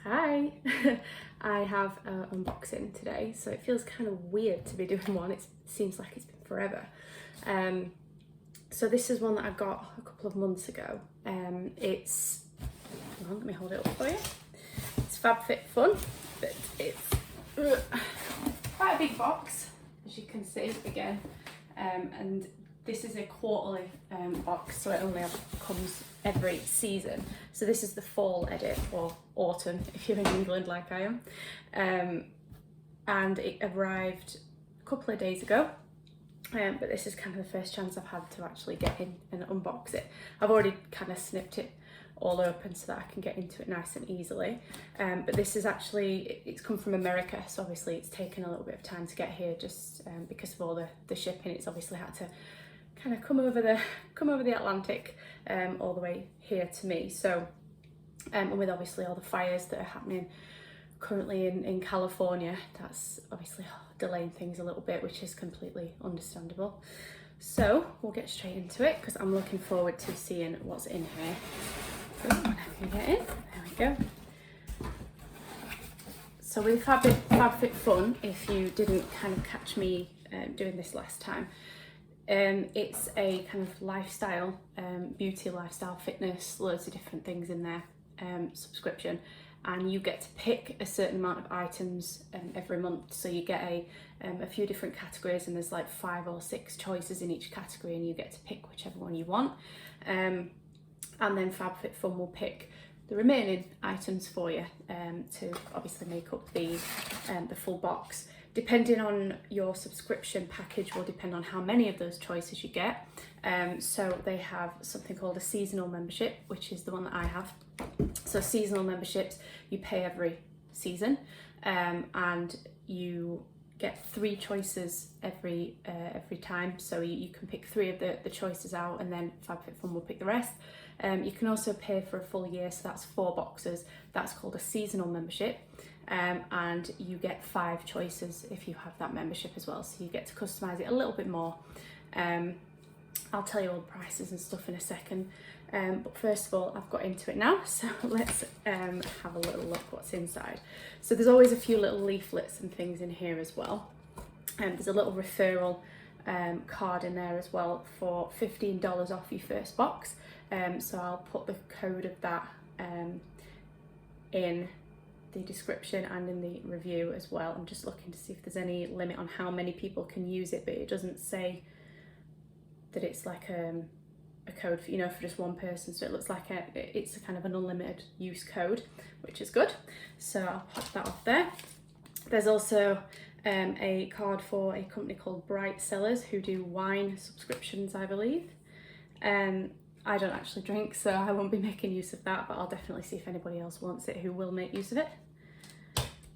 Hi! I have an unboxing today, so it feels kind of weird to be doing one. It seems like it's been forever. So this is one that I got a couple of months ago. It's, hang on, let me hold it up for you. It's FabFitFun, but it's quite a big box, as you can see again. And this is a quarterly box, so it only comes every season. So this is the fall edit, or autumn if you're in England like I am. And it arrived a couple of days ago, but this is kind of the first chance I've had to actually get in and unbox it. I've already kind of snipped it all open so that I can get into it nice and easily. But this is actually, it's come from America, so obviously it's taken a little bit of time to get here just because of all the shipping. It's obviously had to kind of come over the Atlantic all the way here to me. So and with obviously all the fires that are happening currently in California, that's obviously delaying things a little bit, which is completely understandable. So we'll get straight into it because I'm looking forward to seeing what's in here. Oh, I can get in. There we go. So with FabFitFun, if you didn't kind of catch me doing this last time, it's a kind of lifestyle, beauty, lifestyle, fitness, loads of different things in there, subscription, and you get to pick a certain amount of items every month. So you get a few different categories, and there's like 5 or 6 choices in each category, and you get to pick whichever one you want. And then FabFitFun will pick the remaining items for you to obviously make up the full box. Depending on your subscription package will depend on how many of those choices you get. So they have something called a seasonal membership, which is the one that I have. So seasonal memberships, you pay every season, and you get 3 choices every time. So you can pick 3 of the choices out, and then FabFitFun will pick the rest. You can also pay for a full year, so that's 4 boxes. That's called a seasonal membership. And you get 5 choices if you have that membership as well, so you get to customize it a little bit more. I'll tell you all the prices and stuff in a second, but first of all, I've got into it now, so let's have a little look what's inside. So there's always a few little leaflets and things in here as well, and there's a little referral card in there as well for $15 off your first box. So I'll put the code of that in the description and in the review as well. I'm just looking to see if there's any limit on how many people can use it, but it doesn't say that it's like a code for, for just one person, so it looks like it's a kind of an unlimited use code, which is good. So I'll pop that off there. There's also a card for a company called Bright Cellars who do wine subscriptions, I believe. I don't actually drink, so I won't be making use of that, but I'll definitely see if anybody else wants it who will make use of it.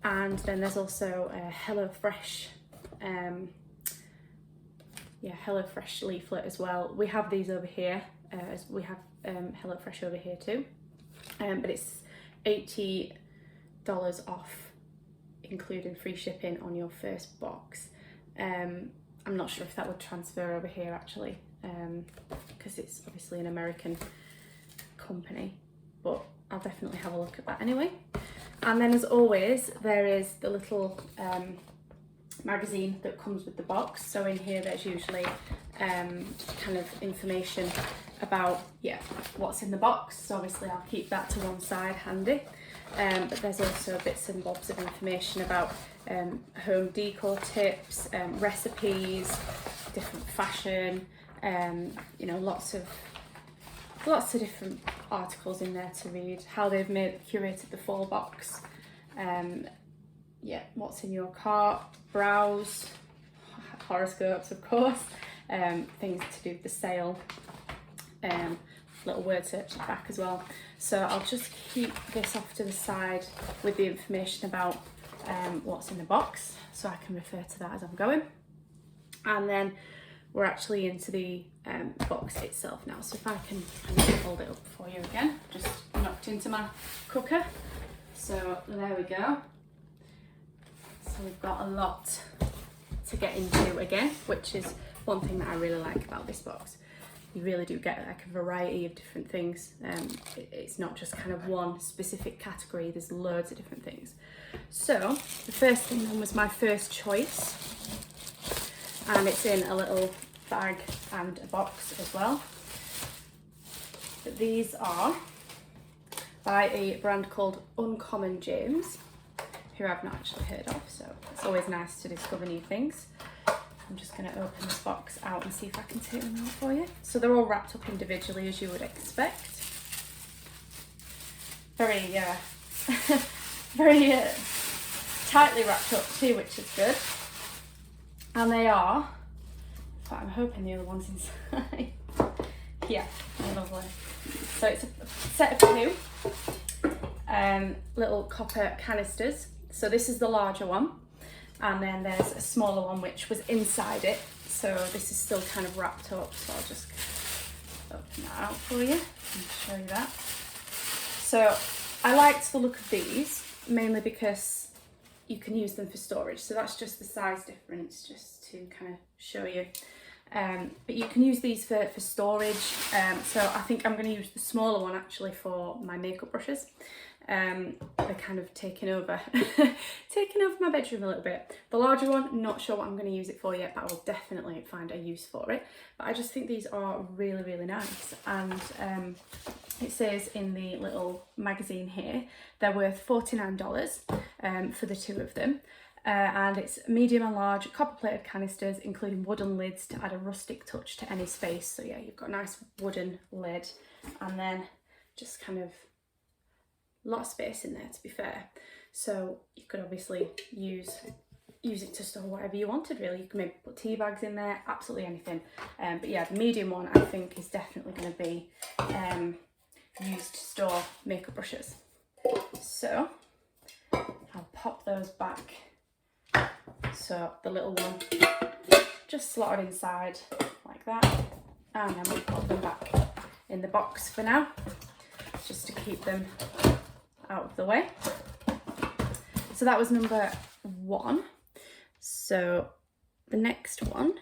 And then there's also a HelloFresh, HelloFresh leaflet as well. We have these over here, as we have HelloFresh over here too, but it's $80 off, including free shipping on your first box. I'm not sure if that would transfer over here actually, because it's obviously an American company, but I'll definitely have a look at that anyway. And then as always, there is the little magazine that comes with the box. So in here there's usually kind of information about what's in the box, so obviously I'll keep that to one side handy. But there's also bits and bobs of information about home decor tips, recipes, different fashion, lots of different articles in there to read, how they've curated the fall box, what's in your cart, browse, horoscopes of course, things to do with the sale, little word search at the back as well. So I'll just keep this off to the side with the information about what's in the box, so I can refer to that as I'm going. And then we're actually into the box itself now. So if I can kind of hold it up for you again, just knocked into my cooker. So there we go. So we've got a lot to get into again, which is one thing that I really like about this box. you really do get like a variety of different things. It's not just kind of one specific category, there's loads of different things. So the first thing then was my first choice, and it's in a little bag and a box as well. But these are by a brand called Uncommon James, who I've not actually heard of, so it's always nice to discover new things. I'm just going to open this box out and see if I can take them out for you. So they're all wrapped up individually, as you would expect. Very, very tightly wrapped up too, which is good. And they are, but I'm hoping the other one's inside. Yeah, lovely. So it's a set of two little copper canisters. So this is the larger one, and then there's a smaller one which was inside it. So this is still kind of wrapped up. So I'll just open that out for you and show you that. So I liked the look of these mainly because you can use them for storage. So that's just the size difference, just to kind of show you. But you can use these for storage. So I think I'm going to use the smaller one actually for my makeup brushes. They're kind of taking over my bedroom a little bit. The larger one, not sure what I'm going to use it for yet, but I will definitely find a use for it. But I just think these are really, really nice. And it says in the little magazine here, they're worth $49 for the two of them. And it's medium and large copper plated canisters, including wooden lids to add a rustic touch to any space. So yeah, you've got a nice wooden lid, and then just kind of a lot of space in there, to be fair. So you could obviously use it to store whatever you wanted, really. You can maybe put tea bags in there, absolutely anything. But yeah, the medium one I think is definitely going to be used to store makeup brushes. So I'll pop those back. So the little one just slotted inside like that, and then we'll pop them back in the box for now, just to keep them out of the way. So that was number one. So the next one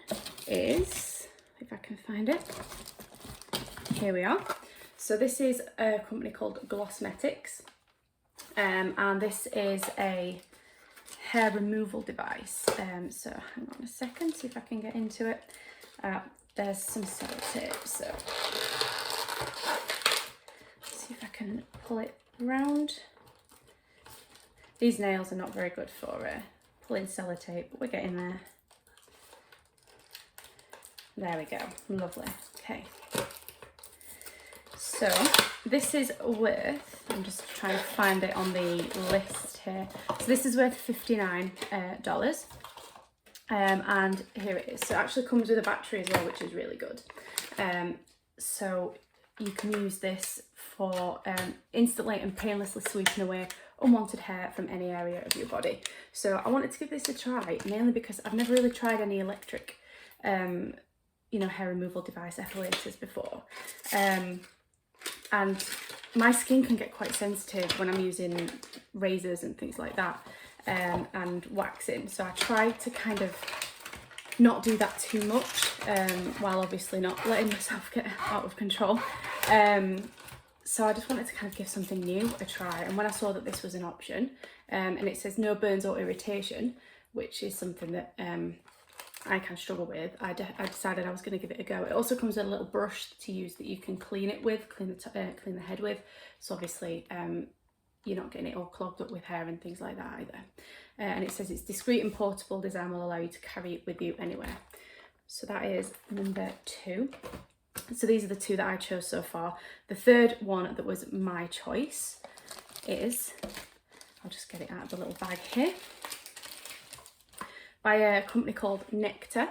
is, if I can find it, here we are. So this is a company called Glossmetics, and this is a hair removal device. So hang on a second, see if I can get into it. There's some sellotape, so see if I can pull it round. These nails are not very good for pulling sellotape, but we're getting there. There we go, lovely. Okay, so this is worth, I'm just trying to find it on the list here. So this is worth $59. And here it is. So it actually comes with a battery as well, which is really good. So you can use this for instantly and painlessly sweeping away unwanted hair from any area of your body. So I wanted to give this a try, mainly because I've never really tried any electric, hair removal device epilators before. And my skin can get quite sensitive when I'm using razors and things like that, and waxing. So I try to kind of not do that too much, while obviously not letting myself get out of control. So I just wanted to kind of give something new a try. And when I saw that this was an option, and it says no burns or irritation, which is something that I can struggle with, I decided I was going to give it a go. It also comes with a little brush to use that you can clean it with, clean the head with. So obviously you're not getting it all clogged up with hair and things like that either. And it says it's discreet and portable design will allow you to carry it with you anywhere. So that is number two. So these are the two that I chose so far. The third one that was my choice is, I'll just get it out of the little bag here, by a company called Nectar,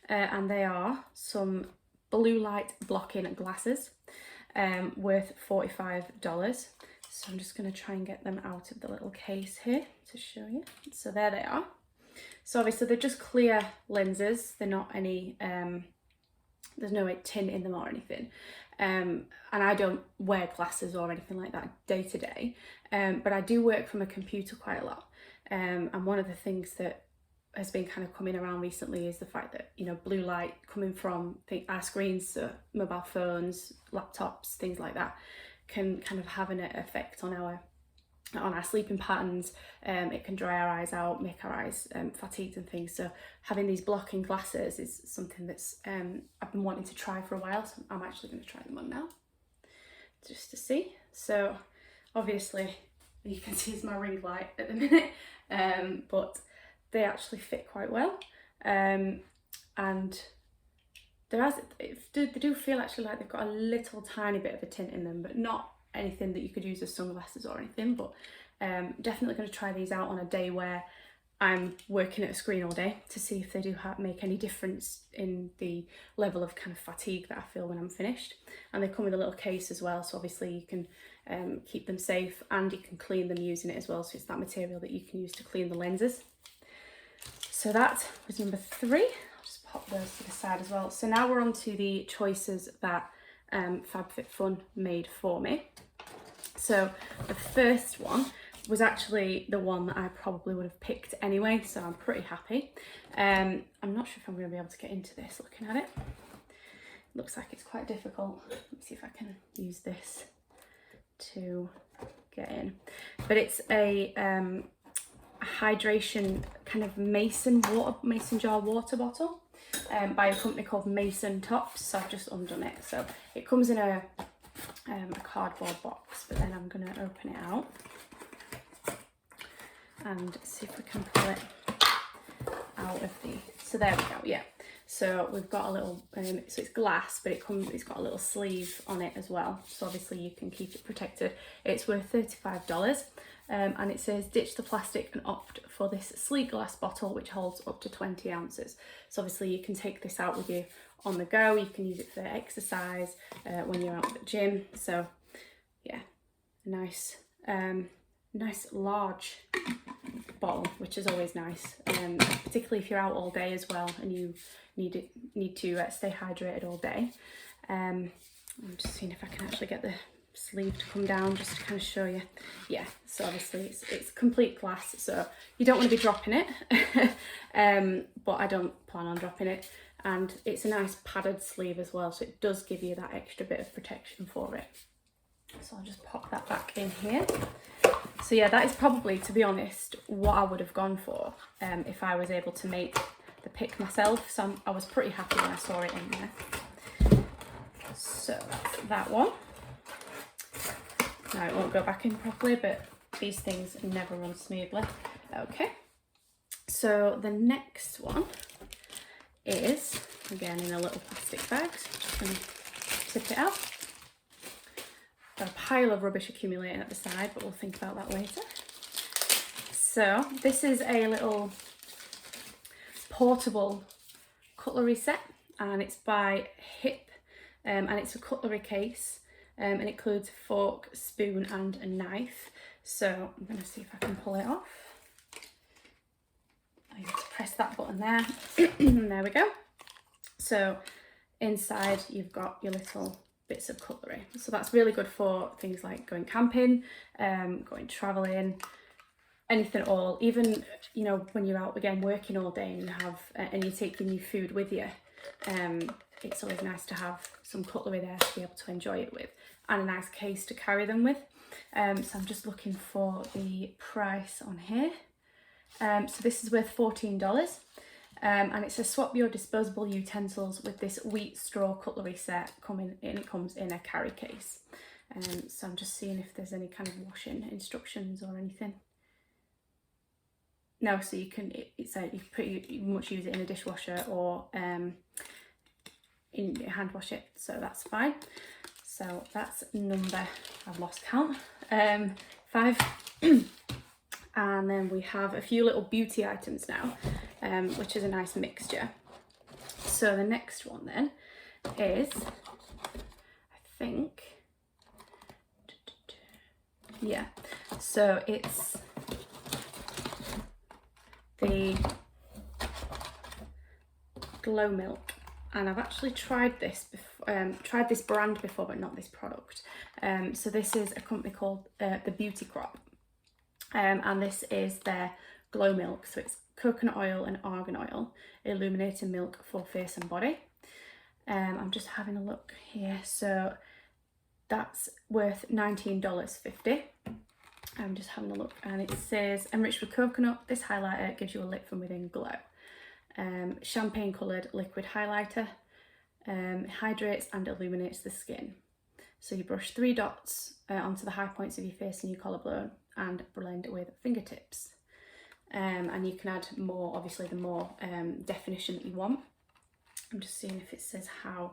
and they are some blue light blocking glasses, worth $45. So I'm just going to try and get them out of the little case here to show you. So there they are. So obviously they're just clear lenses, they're not any, there's no tint in them or anything. And I don't wear glasses or anything like that day to day, but I do work from a computer quite a lot. And one of the things that has been kind of coming around recently is the fact that, you know, blue light coming from our screens, so mobile phones, laptops, things like that, can kind of have an effect on our sleeping patterns. It can dry our eyes out, make our eyes fatigued and things. So having these blocking glasses is something that's I've been wanting to try for a while, so I'm actually going to try them on now just to see. So obviously you can see it's my ring light at the minute, but they actually fit quite well, and they do feel actually like they've got a little tiny bit of a tint in them, but not anything that you could use as sunglasses or anything. But definitely going to try these out on a day where I'm working at a screen all day to see if they do make any difference in the level of kind of fatigue that I feel when I'm finished. And they come with a little case as well, so obviously you can keep them safe and you can clean them using it as well, so it's that material that you can use to clean the lenses. So that was number 3. I'll just pop those to the side as well. So now we're on to the choices that FabFitFun made for me. So the first one was actually the one that I probably would have picked anyway, so I'm pretty happy. I'm not sure if I'm going to be able to get into this looking at it. Looks like it's quite difficult. Let me see if I can use this to get in. But it's a hydration kind of mason jar water bottle by a company called Mason Tops. So I've just undone it. So it comes in a cardboard box, but then I'm going to open it out and see if we can pull it out of the, so there we go. Yeah, so we've got a little so it's glass, but it's got a little sleeve on it as well, so obviously you can keep it protected. It's worth $35, and it says ditch the plastic and opt for this sleek glass bottle which holds up to 20 ounces. So obviously you can take this out with you on the go, you can use it for exercise when you're out at the gym. So yeah, nice large bottle, which is always nice, particularly if you're out all day as well and you need to stay hydrated all day. I'm just seeing if I can actually get the sleeve to come down just to kind of show you. Yeah, so obviously it's complete glass, so you don't want to be dropping it, but I don't plan on dropping it. And it's a nice padded sleeve as well, so it does give you that extra bit of protection for it. So I'll just pop that back in here. So yeah, that is probably, to be honest, what I would have gone for if I was able to make the pick myself. So I was pretty happy when I saw it in there. So that's that one. Now it won't go back in properly, but these things never run smoothly. Okay, so the next one is, again, in a little plastic bag. So I'm just going to tip it out. Got a pile of rubbish accumulating at the side, but we'll think about that later. So this is a little portable cutlery set, and it's by Hip, and it's a cutlery case, and it includes a fork, spoon and a knife. So I'm going to see if I can pull it off. I have to press that button there. There we go. So inside you've got your little bits of cutlery, so that's really good for things like going camping, going traveling, anything at all. Even, you know, when you're out again working all day and you have and you're taking your food with you, it's always nice to have some cutlery there to be able to enjoy it with, and a nice case to carry them with. So I'm just looking for the price on here. So this is worth $14. And it says swap your disposable utensils with this wheat straw cutlery set it comes in a carry case. So I'm just seeing if there's any kind of washing instructions or anything. No, so you can, it's you pretty much use it in a dishwasher or in hand wash it, so that's fine. So that's number, I've lost count, 5. And then we have a few little beauty items now, which is a nice mixture. So the next one then is, I think, yeah, so it's the Glow Milk, and I've actually tried this brand before, but not this product. So this is a company called the Beauty Crop. And this is their Glow Milk, so it's coconut oil and argan oil, illuminating milk for face and body. I'm just having a look here, so that's worth $19.50. I'm just having a look, and it says enriched with coconut, this highlighter gives you a lit from within glow. Champagne coloured liquid highlighter, hydrates and illuminates the skin. So you brush 3 dots onto the high points of your face and your collarbone and blend with fingertips. And you can add more, obviously the more definition that you want. I'm just seeing if it says how,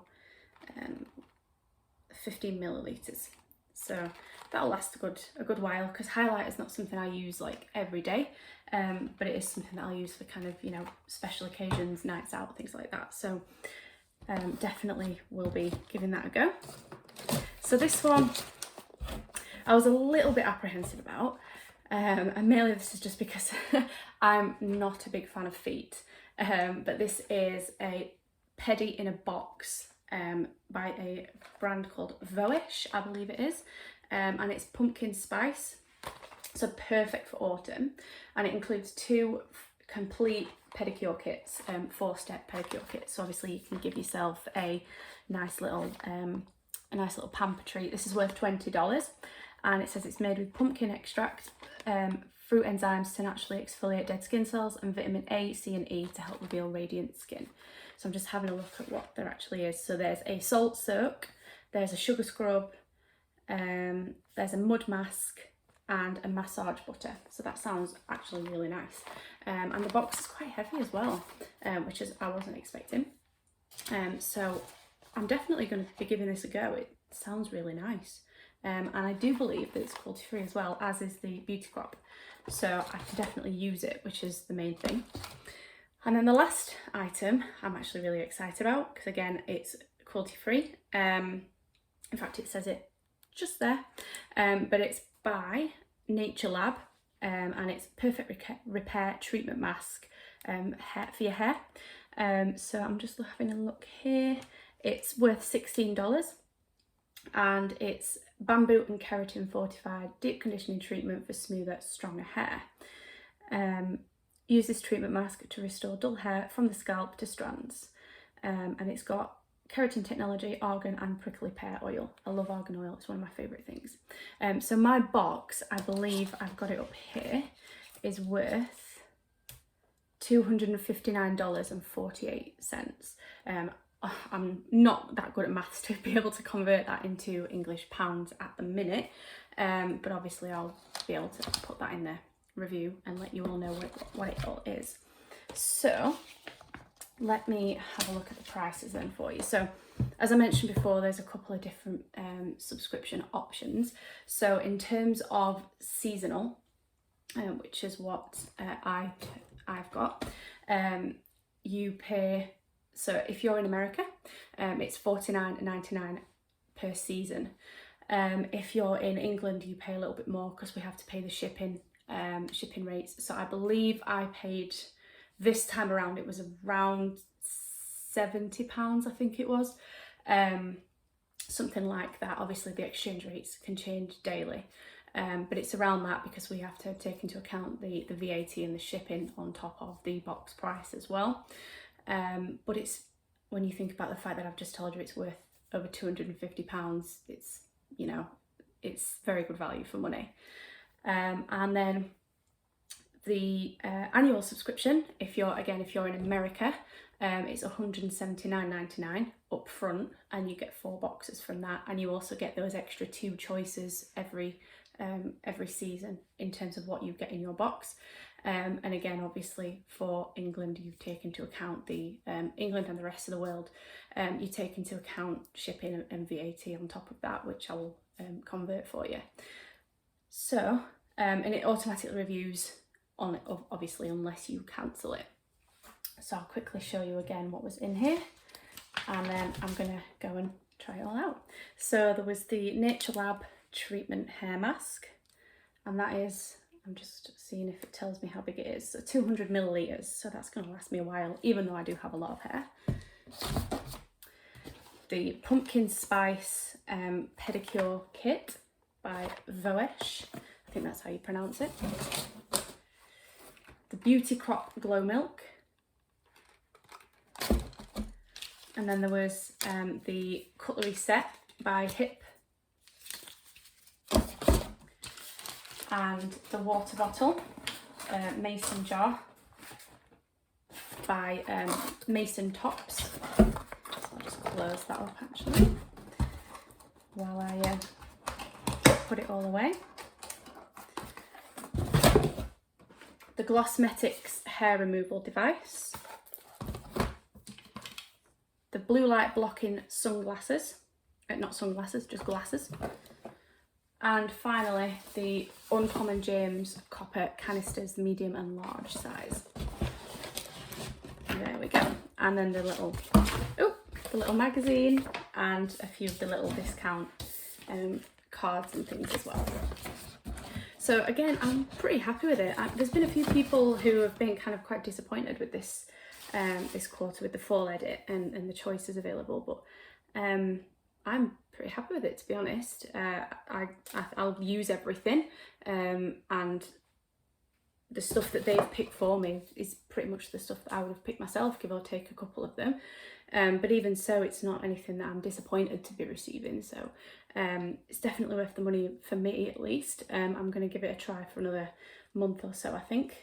15 millilitres. So that'll last a good while, because highlight is not something I use like every day, but it is something that I'll use for kind of, you know, special occasions, nights out, things like that. So definitely will be giving that a go. So this one I was a little bit apprehensive about, and mainly this is just because I'm not a big fan of feet, but this is a pedi in a box by a brand called Voish, I believe it is, and it's pumpkin spice, so perfect for autumn, and it includes 2 complete pedicure kits, 4-step pedicure kits. So obviously you can give yourself a nice little pamper treat. This is worth $20, and it says it's made with pumpkin extract, fruit enzymes to naturally exfoliate dead skin cells, and vitamin A, C and E to help reveal radiant skin. So I'm just having a look at what there actually is. So there's a salt soak, there's a sugar scrub, there's a mud mask, and a massage butter. So that sounds actually really nice. And the box is quite heavy as well, which is I wasn't expecting. So I'm definitely going to be giving this a go. It sounds really nice. And I do believe that it's cruelty free as well, as is the beauty crop. So I can definitely use it, which is the main thing. And then the last item I'm actually really excited about, because again, it's cruelty free. In fact, it says it just there, but it's by Nature Lab, and it's perfect repair treatment mask for your hair. So I'm just having a look here. It's worth $16, and it's bamboo and keratin fortified deep conditioning treatment for smoother, stronger hair. Use this treatment mask to restore dull hair from the scalp to strands, and it's got keratin technology, argan and prickly pear oil. I love argan oil, it's one of my favourite things. So my box, I believe I've got it up here, is worth $259.48. I'm not that good at maths to be able to convert that into English pounds at the minute, but obviously I'll be able to put that in the review and let you all know what it all is. So let me have a look at the prices then for you. So as I mentioned before, there's a couple of different subscription options. So in terms of seasonal, which is what I've got, you pay, so if you're in America, it's $49.99 per season. If you're in England, you pay a little bit more because we have to pay the shipping rates. So I believe I paid, this time around it was around £70, I think it was, something like that. Obviously the exchange rates can change daily, but it's around that because we have to take into account the VAT and the shipping on top of the box price as well. But it's, when you think about the fact that I've just told you it's worth over £250, it's, you know, it's very good value for money. And then the annual subscription, if you're in America, it's $179.99 up front, and you get 4 boxes from that, and you also get those extra 2 choices every season in terms of what you get in your box. And again, obviously for England, you take into account the England and the rest of the world, you take into account shipping and VAT on top of that, which I will convert for you. So, and it automatically reviews on it, obviously, unless you cancel it. So I'll quickly show you again what was in here, and then I'm gonna go and try it all out. So there was the Nature Lab treatment hair mask, and that is, I'm just seeing if it tells me how big it is. So 200 millilitres, so that's gonna last me a while, even though I do have a lot of hair. The pumpkin spice pedicure kit by Voish, I think that's how you pronounce it. the Beauty Crop Glow Milk, and then there was the Cutlery Set by Hip, and the water bottle mason jar by Mason Tops. So I'll just close that up actually while I put it all away. The Glossmetics hair removal device, the blue light blocking sunglasses, not sunglasses, just glasses, and finally the Uncommon James copper canisters, medium and large size. There we go. And then the little magazine and a few of the little discount cards and things as well. So again, I'm pretty happy with it. There's been a few people who have been kind of quite disappointed with this this quarter with the fall edit and the choices available, but I'm pretty happy with it, to be honest. I'll use everything, and the stuff that they've picked for me is pretty much the stuff that I would have picked myself, give or take a couple of them. But even so, it's not anything that I'm disappointed to be receiving. So it's definitely worth the money for me, at least. I'm going to give it a try for another month or so, I think.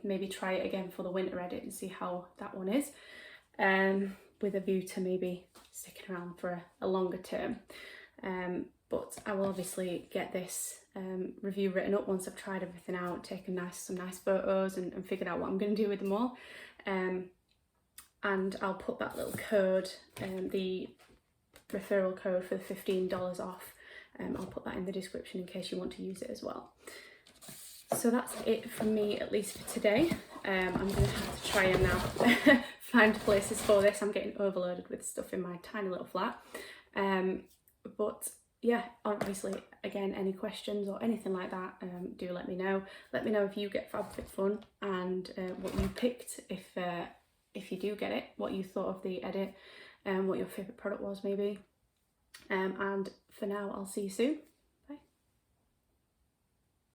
Maybe try it again for the winter edit and see how that one is, with a view to maybe sticking around for a longer term. But I will obviously get this review written up once I've tried everything out, taken some nice photos and figured out what I'm going to do with them all. And I'll put that little code, the referral code for the $15 off, I'll put that in the description in case you want to use it as well. So that's it from me, at least for today. I'm going to have to try and now find places for this. I'm getting overloaded with stuff in my tiny little flat. But yeah, obviously, again, any questions or anything like that, do let me know. Let me know if you get FabFitFun and what you picked, if you do get it, what you thought of the edit, what your favourite product was maybe. And for now, I'll see you soon.